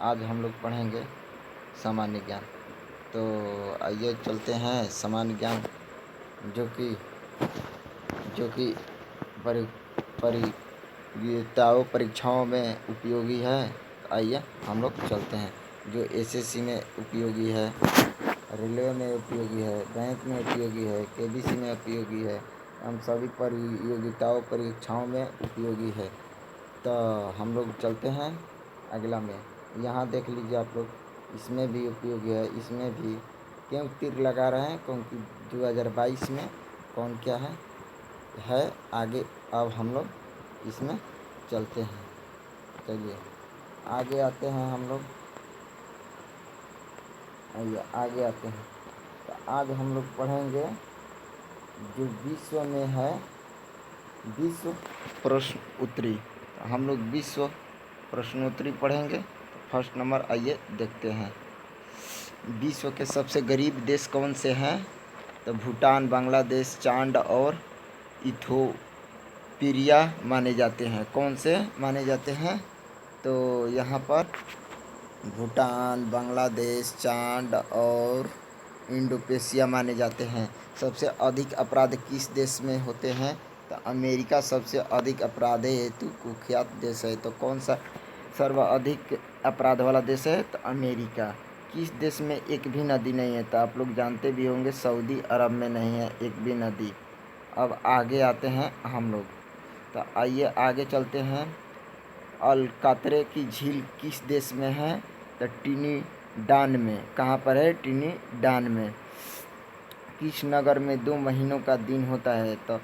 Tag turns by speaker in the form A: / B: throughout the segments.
A: आज हम लोग पढ़ेंगे सामान्य ज्ञान। तो आइए चलते हैं सामान्य ज्ञान जो कि परि प्रतियोगिताओं परीक्षाओं में उपयोगी है। आइए हम लोग चलते हैं। जो एसएससी में उपयोगी है, रेलवे में उपयोगी है, बैंक में उपयोगी है, केबीसी में उपयोगी है, हम सभी प्रतियोगिताओं परीक्षाओं में उपयोगी है। तो हम लोग चलते हैं अगला में। यहाँ देख लीजिए आप लोग, इसमें भी उपयोगी है, इसमें भी। क्यों तीर लगा रहे हैं? क्योंकि 2022 में कौन क्या है आगे। अब हम लोग इसमें चलते हैं। चलिए आगे आते हैं हम लोग। आइए आगे आते हैं। तो आज हम लोग पढ़ेंगे जो विश्व में है, विश्व प्रश्न उत्तरी। तो हम लोग विश्व प्रश्नोत्तरी पढ़ेंगे। तो फर्स्ट नंबर आइए देखते हैं। विश्व के सबसे गरीब देश कौन से हैं? तो भूटान, बांग्लादेश, चांद और इथोपिया माने जाते हैं। कौन से माने जाते हैं? तो यहाँ पर भूटान, बांग्लादेश, चांद और इंडोनेशिया माने जाते हैं। सबसे अधिक अपराध किस देश में होते हैं? तो अमेरिका सबसे अधिक अपराध हेतु कुख्यात देश है। तो कौन सा सर्वाधिक अपराध वाला देश है? तो अमेरिका। किस देश में एक भी नदी नहीं है? तो आप लोग जानते भी होंगे, सऊदी अरब में नहीं है एक भी नदी। अब आगे आते हैं हम लोग। तो आइए आगे चलते हैं। अलकातरे की झील किस देश में है? तो ट्रिनिडाद में। कहाँ पर है? ट्रिनिडाद में। किस नगर में 2 महीनों का दिन होता है? तो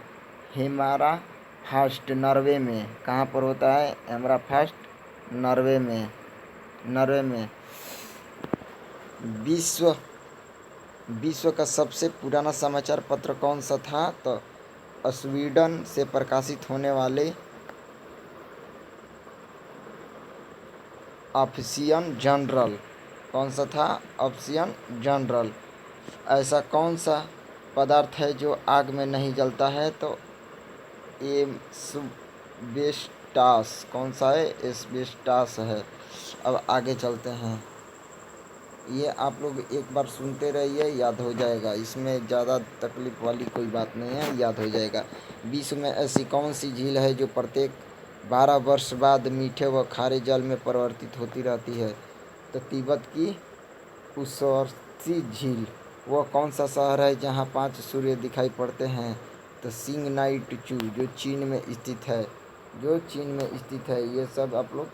A: हेमारा फास्ट, नॉर्वे में। कहाँ पर होता है? हेमरा फास्ट, नॉर्वे में। विश्व का सबसे पुराना समाचार पत्र कौन सा था? तो स्वीडन से प्रकाशित होने वाले ऑफिशियल जनरल। कौन सा था? Official general. ऐसा कौन सा पदार्थ है जो आग में नहीं जलता है? तो एस्बेस्टॉस। कौन सा है? एस्बेस्टॉस है। अब आगे चलते हैं। ये आप लोग एक बार सुनते रहिए, याद हो जाएगा। इसमें ज़्यादा तकलीफ वाली कोई बात नहीं है, याद हो जाएगा। विश्व में ऐसी कौन सी झील है जो प्रत्येक 12 वर्ष बाद मीठे व खारे जल में परिवर्तित होती रहती है? तो तिब्बत की उसर्सी झील। वह कौन सा शहर है जहाँ 5 सूर्य दिखाई पड़ते हैं? तो सिंगनाइटचू, जो चीन में स्थित है। ये सब आप लोग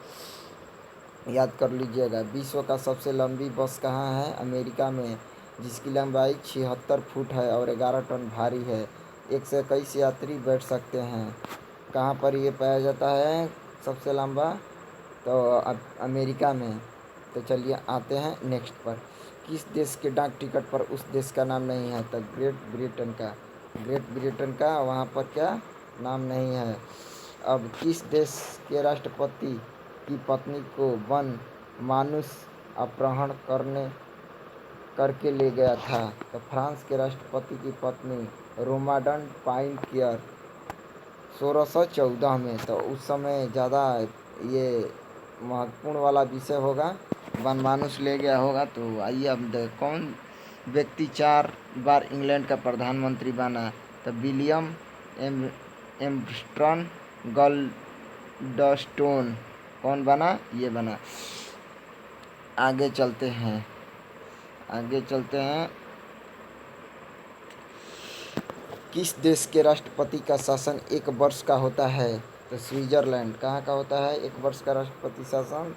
A: याद कर लीजिएगा। विश्व का सबसे लंबी बस कहाँ है? अमेरिका में, जिसकी लंबाई 76 फुट है और 11 टन भारी है। 121 यात्री बैठ सकते हैं। कहाँ पर ये पाया जाता है सबसे लंबा? तो अमेरिका में। तो चलिए आते हैं नेक्स्ट पर। किस देश के डाक टिकट पर उस देश का नाम नहीं है? तो ग्रेट ब्रिटेन का वहाँ पर क्या नाम नहीं है। अब किस देश के राष्ट्रपति की पत्नी को वन मानुष अपहरण करके ले गया था? तो फ्रांस के राष्ट्रपति की पत्नी रोमाडन पाइनकियर 1614 में। तो उस समय ज़्यादा ये महत्वपूर्ण वाला विषय होगा, वनमानुष ले गया होगा। तो आइए अब कौन व्यक्ति 4 बार इंग्लैंड का प्रधानमंत्री बना? तो विलियम एम्स्ट्रॉन गोल्डस्टोन। कौन बना? ये बना। आगे चलते हैं। किस देश के राष्ट्रपति का शासन 1 वर्ष का होता है? तो स्विट्जरलैंड। कहाँ का होता है 1 वर्ष का राष्ट्रपति शासन?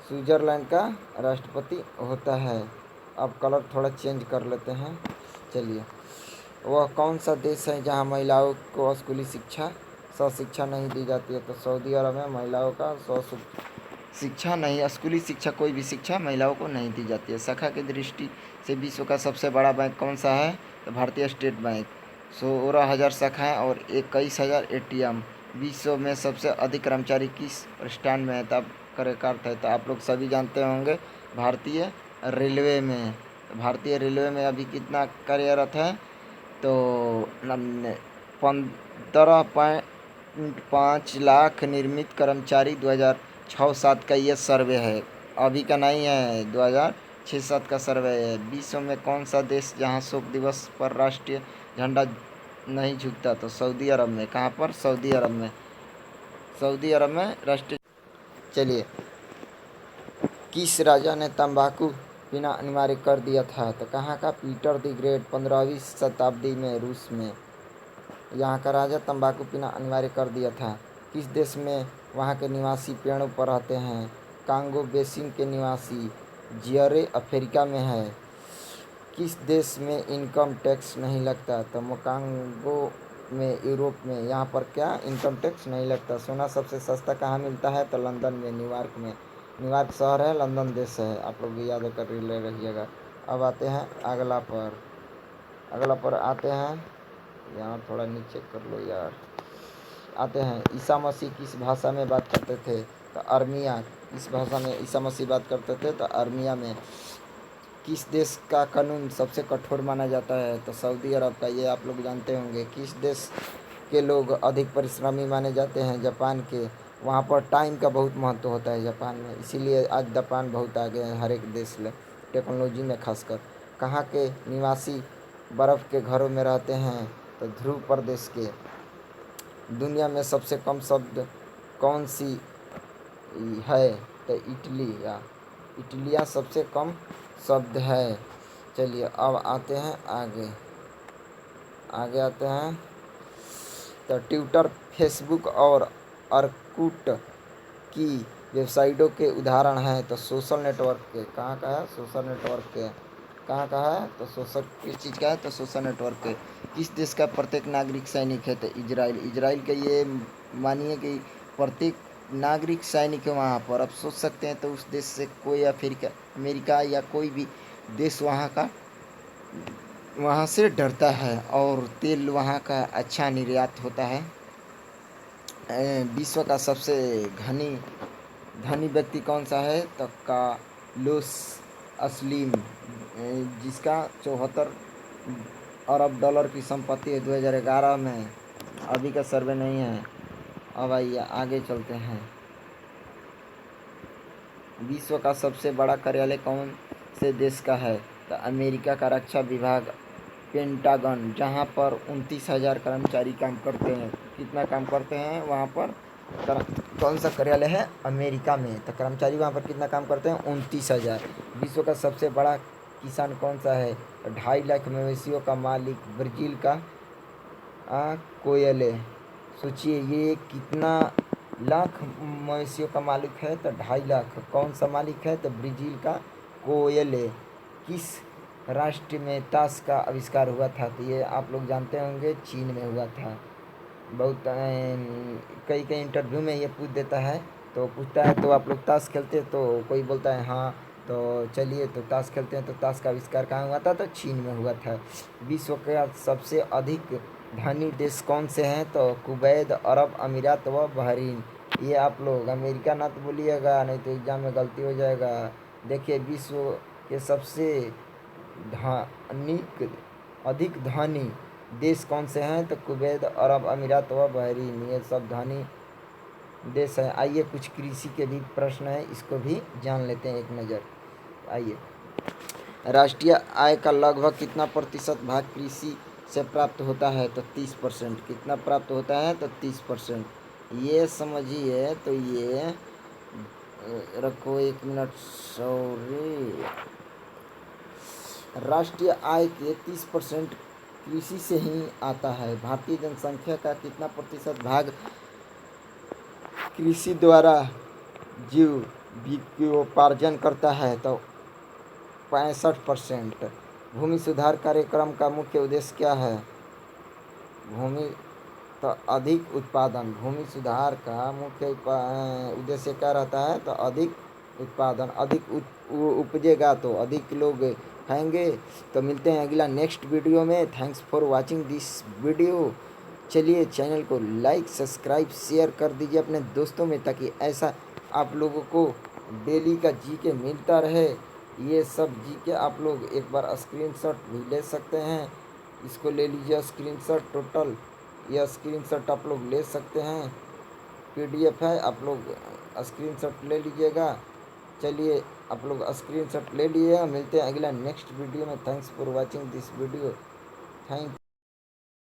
A: स्विट्जरलैंड का राष्ट्रपति होता है। अब कलर थोड़ा चेंज कर लेते हैं। चलिए, वह कौन सा देश है जहाँ महिलाओं को स्कूली शिक्षा शिक्षा नहीं दी जाती है? तो सऊदी अरब में महिलाओं का शिक्षा नहीं, स्कूली शिक्षा, कोई भी शिक्षा महिलाओं को नहीं दी जाती है। शाखा की दृष्टि से विश्व का सबसे बड़ा बैंक कौन सा है? तो भारतीय स्टेट बैंक। 16,000 शाखाएँ और 21,000 ATM। विश्व में सबसे अधिक कर्मचारी किस प्रतिष्ठान में है? तब करेक्ट अर्थ है। तो आप लोग सभी जानते होंगे, भारतीय रेलवे में। भारतीय रेलवे में अभी कितना कार्यरत है? तो 15.5 लाख निर्मित कर्मचारी 6-7 का ये सर्वे है, अभी का नहीं है, 2006-7 का सर्वे है। विश्व में कौन सा देश जहां शोक दिवस पर राष्ट्रीय झंडा नहीं झुकता? तो सऊदी अरब में। कहाँ पर? सऊदी अरब में। सऊदी अरब में राष्ट्रीय। चलिए, किस राजा ने तंबाकू पीना अनिवार्य कर दिया था? तो कहाँ का? पीटर द ग्रेट, 15वीं शताब्दी में रूस में यहाँ का राजा तंबाकू पीना अनिवार्य कर दिया था। किस देश में वहाँ के निवासी पेड़ों पर रहते हैं? कांगो बेसिन के निवासी। जियरे अफ्रीका में है। किस देश में इनकम टैक्स नहीं लगता? तो मोकांगो में, यूरोप में। यहाँ पर क्या इनकम टैक्स नहीं लगता? सोना सबसे सस्ता कहाँ मिलता है? तो लंदन में, न्यूयॉर्क में। न्यूयॉर्क शहर है, लंदन देश है, आप लोग याद कर ले रहिएगा। अब आते हैं अगला पर आते हैं। यहाँ थोड़ा नीचे कर लो यार। आते हैं, ईसा मसीह किस भाषा में बात करते थे? तो अरमिया। किस भाषा में ईसा मसीह बात करते थे? तो अरमिया में। किस देश का कानून सबसे कठोर माना जाता है? तो सऊदी अरब का, ये आप लोग जानते होंगे। किस देश के लोग अधिक परिश्रमी माने जाते हैं? जापान के। वहाँ पर टाइम का बहुत महत्व होता है जापान में, इसीलिए आज जापान बहुत आगे है हर एक देश में, टेक्नोलॉजी में खासकर। कहाँ के निवासी बर्फ़ के घरों में रहते हैं? तो ध्रुव प्रदेश के। दुनिया में सबसे कम शब्द कौन सी है? तो इटलिया सबसे कम शब्द है। चलिए, अब आते हैं आगे आते हैं। तो ट्विटर, फेसबुक और अर्कुट की वेबसाइटों के उदाहरण हैं। तो सोशल नेटवर्क के। कहाँ का है? सोशल नेटवर्क के। कहाँ का है? तो सोशल, किस चीज़ का है? तो सोशल नेटवर्क के। किस देश का प्रत्येक नागरिक सैनिक है? तो इजराइल के। ये मानिए कि प्रत्येक नागरिक सैनिक है वहाँ पर। अब सोच सकते हैं, तो उस देश से कोई अमेरिका या कोई भी देश वहाँ से डरता है। और तेल वहाँ का अच्छा निर्यात होता है। विश्व का सबसे धनी व्यक्ति कौन सा है? तो कार्लोस स्लिम, जिसका 74 अरब डॉलर की संपत्ति है 2011 में। अभी का सर्वे नहीं है। अब आइए आगे चलते हैं। विश्व का सबसे बड़ा कार्यालय कौन से देश का है? तो अमेरिका का रक्षा विभाग, पेंटागन, जहां पर 29,000 कर्मचारी काम करते हैं। कितना काम करते हैं वहां पर? कौन सा कार्यालय है? अमेरिका में। तो कर्मचारी वहां पर कितना काम करते हैं? 29,000। विश्व का सबसे बड़ा किसान कौन सा है? 2.5 लाख मवेशियों का मालिक, ब्राज़ील का कोयले। सोचिए, ये कितना लाख मवेशियों का मालिक है? तो 2.5 लाख। कौन सा मालिक है? तो ब्राज़ील का कोयले। किस राष्ट्र में ताश का आविष्कार हुआ था? तो ये आप लोग जानते होंगे, चीन में हुआ था। बहुत कई इंटरव्यू में ये पूछ देता है, तो पूछता है तो आप लोग ताश खेलते? तो कोई बोलता है हाँ, तो चलिए तो ताश खेलते हैं। तो ताश का आविष्कार कहाँ हुआ था? तो चीन में हुआ था। विश्व का सबसे अधिक धनी देश कौन से हैं? तो कुवैत, अरब अमीरात व बहरीन। ये आप लोग अमेरिका ना तो बोलिएगा, नहीं तो एग्जाम में गलती हो जाएगा। देखिए, विश्व के सबसे धनिक अधिक धनी देश कौन से हैं? तो कुवैत, अरब अमीरात व बहरीन, ये सब धनी देश हैं। आइए, कुछ कृषि के भी प्रश्न हैं, इसको भी जान लेते हैं एक नज़र। आइए, राष्ट्रीय आय का लगभग कितना प्रतिशत भाग कृषि से प्राप्त होता है? तो 30%। कितना प्राप्त होता है? तो 30%। ये समझिए, तो ये रखो 1 मिनट, सॉरी। राष्ट्रीय आय के 30% कृषि से ही आता है। भारतीय जनसंख्या का कितना प्रतिशत भाग कृषि द्वारा जीविकोपार्जन करता है? तो 65%। भूमि सुधार कार्यक्रम का मुख्य उद्देश्य क्या है? भूमि तो अधिक उत्पादन। भूमि सुधार का मुख्य उद्देश्य क्या रहता है? तो अधिक उत्पादन। अधिक उपजेगा तो अधिक लोग खाएंगे। तो मिलते हैं अगला नेक्स्ट वीडियो में। Thanks for watching this video. चलिए, चैनल को लाइक, सब्सक्राइब, शेयर कर दीजिए अपने दोस्तों में, ताकि ऐसा आप लोगों को डेली का जीके मिलता रहे। ये सब जीके आप लोग एक बार स्क्रीनशॉट भी ले सकते हैं। इसको ले लीजिए स्क्रीनशॉट। टोटल यह स्क्रीनशॉट आप लोग ले सकते हैं, PDF है, आप लोग स्क्रीनशॉट ले लीजिएगा। चलिए आप लोग स्क्रीनशॉट ले लिए, मिलते हैं अगला नेक्स्ट वीडियो में। Thanks for watching this video. Thank